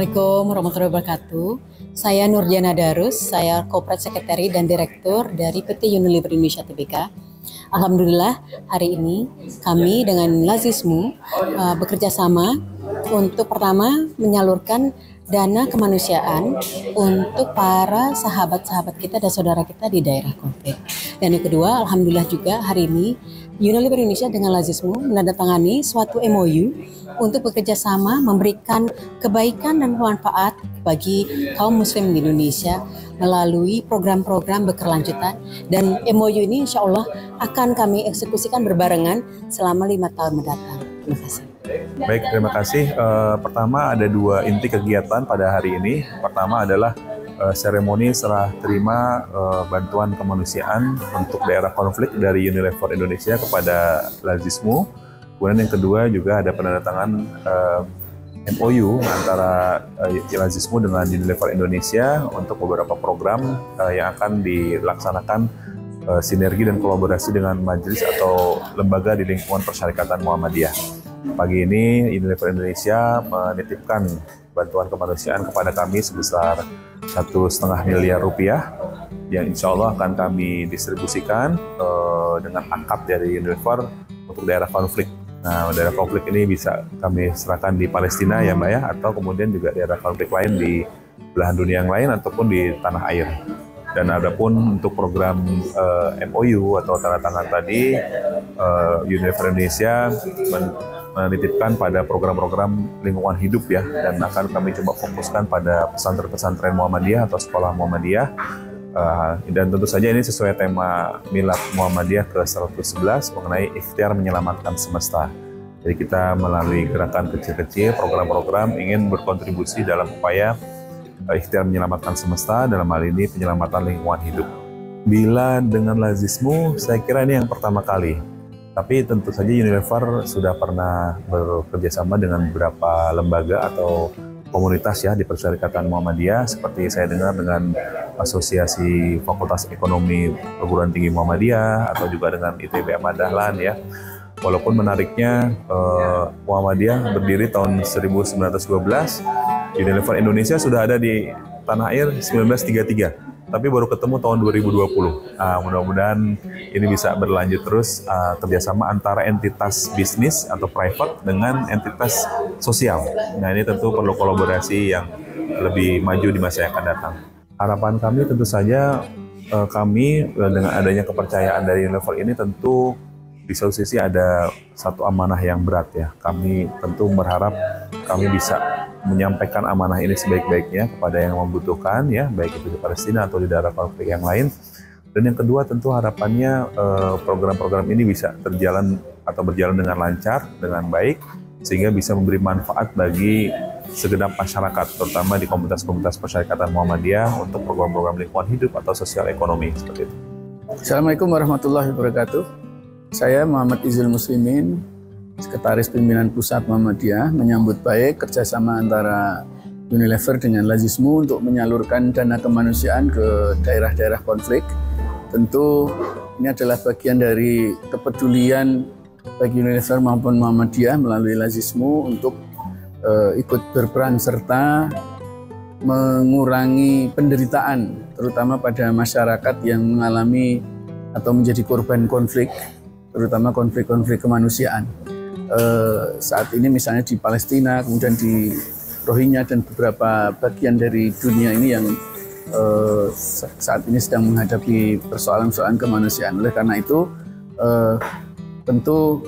Assalamualaikum warahmatullahi wabarakatuh. Saya Nurdiana Darus, saya Corporate Secretary dan Direktur dari PT Unilever Indonesia Tbk. Alhamdulillah hari ini kami dengan Lazismu bekerja sama untuk pertama menyalurkan dana kemanusiaan untuk para sahabat-sahabat kita dan saudara kita di daerah konflik. Dan yang kedua, alhamdulillah juga hari ini Unilever Indonesia dengan Lazismu menandatangani suatu MOU untuk bekerja sama memberikan kebaikan dan manfaat bagi kaum muslim di Indonesia melalui program-program berkelanjutan, dan MOU ini insya Allah akan kami eksekusikan berbarengan selama 5 tahun mendatang. Terima kasih. Baik, terima kasih. Pertama ada dua inti kegiatan pada hari ini. Pertama adalah seremoni serah terima bantuan kemanusiaan untuk daerah konflik dari Unilever Indonesia kepada Lazismu. Kemudian yang kedua juga ada penandatangan MOU antara Lazismu dengan Unilever Indonesia untuk beberapa program yang akan dilaksanakan sinergi dan kolaborasi dengan majelis atau lembaga di lingkungan Persyarikatan Muhammadiyah. Pagi ini Unilever Indonesia menitipkan bantuan kemanusiaan kepada kami sebesar 1,5 miliar rupiah yang insya Allah akan kami distribusikan dengan akad dari Unilever untuk daerah konflik. Nah, daerah konflik ini bisa kami serahkan di Palestina ya Mbak ya, atau kemudian juga daerah konflik lain di belahan dunia yang lain ataupun di tanah air. Dan adapun untuk program MOU atau tanda tangan tadi, Unilever Indonesia menitipkan pada program-program lingkungan hidup ya, dan akan kami coba fokuskan pada pesantren-pesantren Muhammadiyah atau sekolah Muhammadiyah. Dan tentu saja ini sesuai tema Milad Muhammadiyah ke-111 mengenai ikhtiar menyelamatkan semesta. Jadi kita melalui gerakan kecil-kecil, program-program ingin berkontribusi dalam upaya ikhtiar menyelamatkan semesta, dalam hal ini penyelamatan lingkungan hidup. Bila dengan Lazismu, saya kira ini yang pertama kali. Tapi tentu saja Unilever sudah pernah bekerja sama dengan beberapa lembaga atau komunitas ya di Persyarikatan Muhammadiyah, seperti saya dengar dengan Asosiasi Fakultas Ekonomi Perguruan Tinggi Muhammadiyah atau juga dengan ITB Ahmad Dahlan ya. Walaupun menariknya Muhammadiyah berdiri tahun 1912, Unilever Indonesia sudah ada di tanah air 1933. Tapi baru ketemu tahun 2020. Mudah-mudahan ini bisa berlanjut terus kerjasama antara entitas bisnis atau private dengan entitas sosial. Nah, ini tentu perlu kolaborasi yang lebih maju di masa yang akan datang. Harapan kami tentu saja kami dengan adanya kepercayaan dari Unilever ini tentu di satu sisi ada satu amanah yang berat ya. Kami tentu berharap kami bisa menyampaikan amanah ini sebaik-baiknya kepada yang membutuhkan ya, baik itu di Palestina atau di daerah konflik yang lain. Dan yang kedua tentu harapannya program-program ini bisa berjalan dengan lancar, dengan baik, sehingga bisa memberi manfaat bagi segenap masyarakat, terutama di komunitas-komunitas Persyarikatan Muhammadiyah untuk program-program lingkungan hidup atau sosial ekonomi seperti itu. Assalamualaikum warahmatullahi wabarakatuh. Saya Muhammad Izil Muslimin, Sekretaris Pimpinan Pusat Muhammadiyah, menyambut baik kerjasama antara Unilever dengan Lazismu untuk menyalurkan dana kemanusiaan ke daerah-daerah konflik. Tentu ini adalah bagian dari kepedulian bagi Unilever maupun Muhammadiyah melalui Lazismu untuk ikut berperan serta mengurangi penderitaan, terutama pada masyarakat yang mengalami atau menjadi korban konflik, terutama konflik-konflik kemanusiaan. Saat ini misalnya di Palestina, kemudian di Rohingya dan beberapa bagian dari dunia ini yang saat ini sedang menghadapi persoalan-persoalan kemanusiaan. Oleh karena itu tentu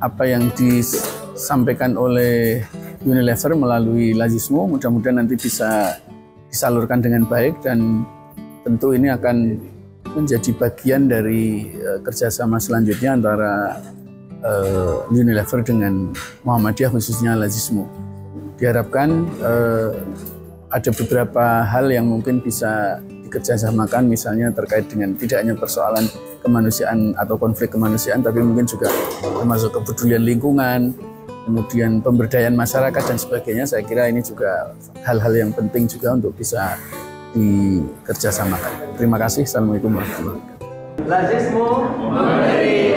apa yang disampaikan oleh Unilever melalui Lazismu mudah-mudahan nanti bisa disalurkan dengan baik, dan tentu ini akan menjadi bagian dari kerjasama selanjutnya antara Unilever dengan Muhammadiyah, khususnya Lazismu. Diharapkan ada beberapa hal yang mungkin bisa dikerjasamakan, misalnya terkait dengan tidak hanya persoalan kemanusiaan atau konflik kemanusiaan, tapi mungkin juga termasuk kepedulian lingkungan, kemudian pemberdayaan masyarakat dan sebagainya. Saya kira ini juga hal-hal yang penting juga untuk bisa dikerjasamakan. Terima kasih. Assalamualaikum warahmatullahi wabarakatuh. Lazismu memberi